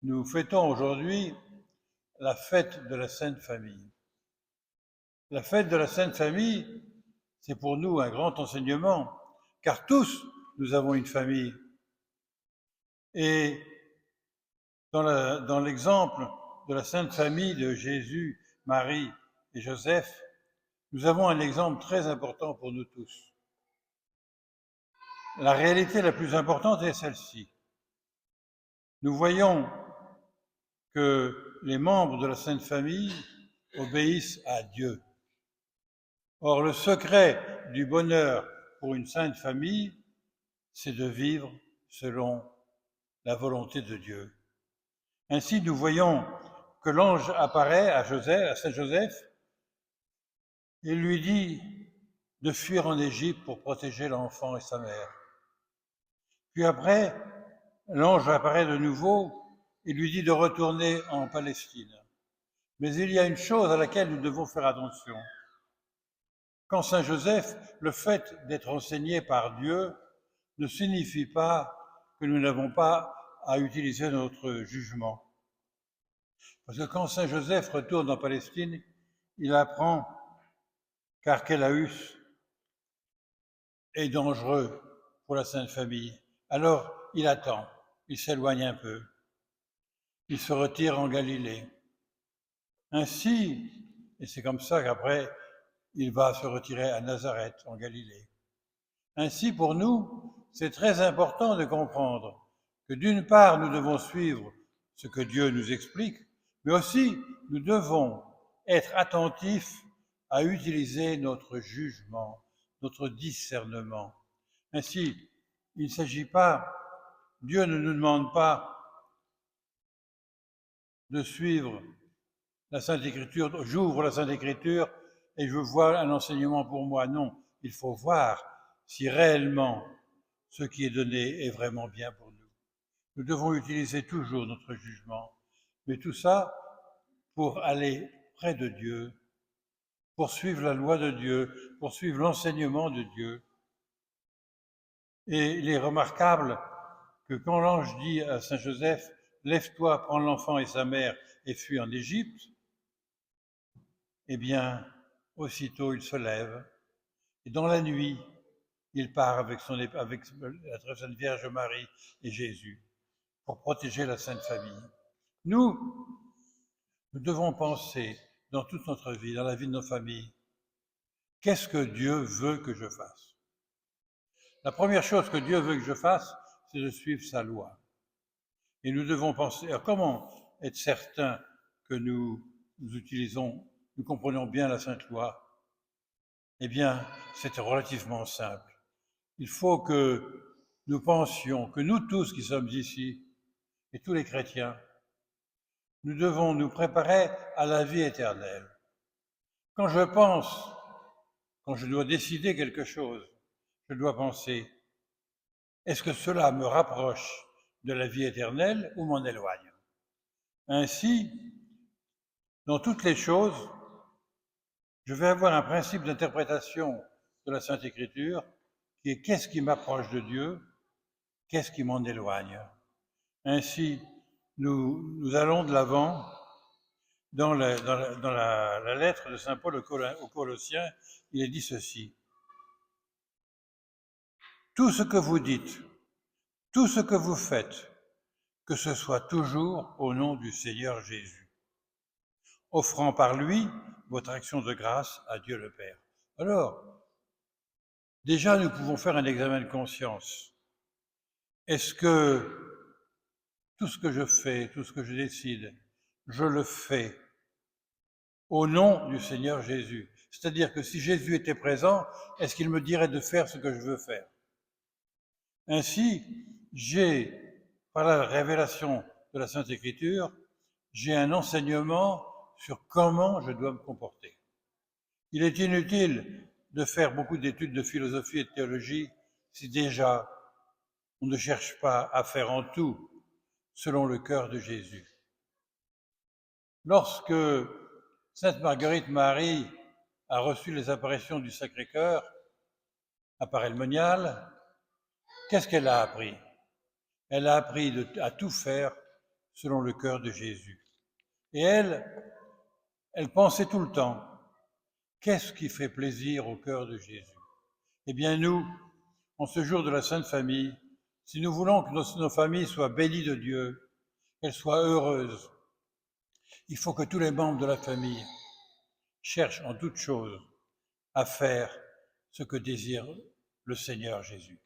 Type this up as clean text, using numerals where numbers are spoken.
Nous fêtons aujourd'hui la fête de la Sainte Famille. La fête de la Sainte Famille, c'est pour nous un grand enseignement, car tous nous avons une famille. Et dans l'exemple de la Sainte Famille de Jésus, Marie et Joseph, nous avons un exemple très important pour nous tous. La réalité la plus importante est celle-ci. Nous voyons que les membres de la Sainte Famille obéissent à Dieu. Or, le secret du bonheur pour une sainte famille, c'est de vivre selon la volonté de Dieu. Ainsi, nous voyons que l'ange apparaît à Saint Joseph et lui dit de fuir en Égypte pour protéger l'enfant et sa mère. Puis après, l'ange apparaît de nouveau et lui dit de retourner en Palestine. Mais il y a une chose à laquelle nous devons faire attention. Quand Saint Joseph, le fait d'être enseigné par Dieu ne signifie pas que nous n'avons pas à utiliser notre jugement. Parce que quand Saint Joseph retourne en Palestine, il apprend qu'Archélaüs est dangereux pour la Sainte Famille. Alors il attend, il s'éloigne un peu, il se retire en Galilée. Ainsi, et c'est comme ça qu'après, il va se retirer à Nazareth, en Galilée. Ainsi, pour nous, c'est très important de comprendre que d'une part, nous devons suivre ce que Dieu nous explique, mais aussi nous devons être attentifs à utiliser notre jugement, notre discernement. Ainsi, il ne s'agit pas, Dieu ne nous demande pas de suivre la Sainte Écriture, j'ouvre la Sainte Écriture et je vois un enseignement pour moi. Non, il faut voir si réellement ce qui est donné est vraiment bien pour nous. Nous devons utiliser toujours notre jugement, mais tout ça pour aller près de Dieu, pour suivre la loi de Dieu, pour suivre l'enseignement de Dieu. Et il est remarquable que quand l'ange dit à Saint Joseph, « Lève-toi, prends l'enfant et sa mère et fuis en Égypte », eh bien, aussitôt il se lève et dans la nuit, il part avec la très sainte Vierge Marie et Jésus pour protéger la Sainte Famille. Nous devons penser dans toute notre vie, dans la vie de nos familles, qu'est-ce que Dieu veut que je fasse? La première chose que Dieu veut que je fasse, c'est de suivre sa loi. Et nous devons penser à comment être certain que nous comprenons bien la Sainte Loi. Eh bien, c'est relativement simple. Il faut que nous pensions que nous tous qui sommes ici, et tous les chrétiens, nous devons nous préparer à la vie éternelle. Quand je dois décider quelque chose, je dois penser, est-ce que cela me rapproche de la vie éternelle ou m'en éloigne? Ainsi, dans toutes les choses, je vais avoir un principe d'interprétation de la Sainte Écriture qui est qu'est-ce qui m'approche de Dieu, qu'est-ce qui m'en éloigne. Ainsi, nous allons de l'avant. Dans la lettre de saint Paul aux Colossiens, il est dit ceci. Tout ce que vous dites, tout ce que vous faites, que ce soit toujours au nom du Seigneur Jésus, offrant par lui votre action de grâce à Dieu le Père. Alors, déjà, nous pouvons faire un examen de conscience. Est-ce que tout ce que je fais, tout ce que je décide, je le fais au nom du Seigneur Jésus? C'est-à-dire que si Jésus était présent, est-ce qu'il me dirait de faire ce que je veux faire? Ainsi, par la révélation de la Sainte Écriture, j'ai un enseignement sur comment je dois me comporter. Il est inutile de faire beaucoup d'études de philosophie et de théologie si déjà on ne cherche pas à faire en tout selon le cœur de Jésus. Lorsque Sainte Marguerite Marie a reçu les apparitions du Sacré-Cœur à Paray-le-Monial, qu'est-ce qu'elle a appris? Elle a appris à tout faire selon le cœur de Jésus. Et elle pensait tout le temps, qu'est-ce qui fait plaisir au cœur de Jésus? Eh bien nous, en ce jour de la Sainte Famille, si nous voulons que nos familles soient bénies de Dieu, qu'elles soient heureuses, il faut que tous les membres de la famille cherchent en toutes choses à faire ce que désire le Seigneur Jésus.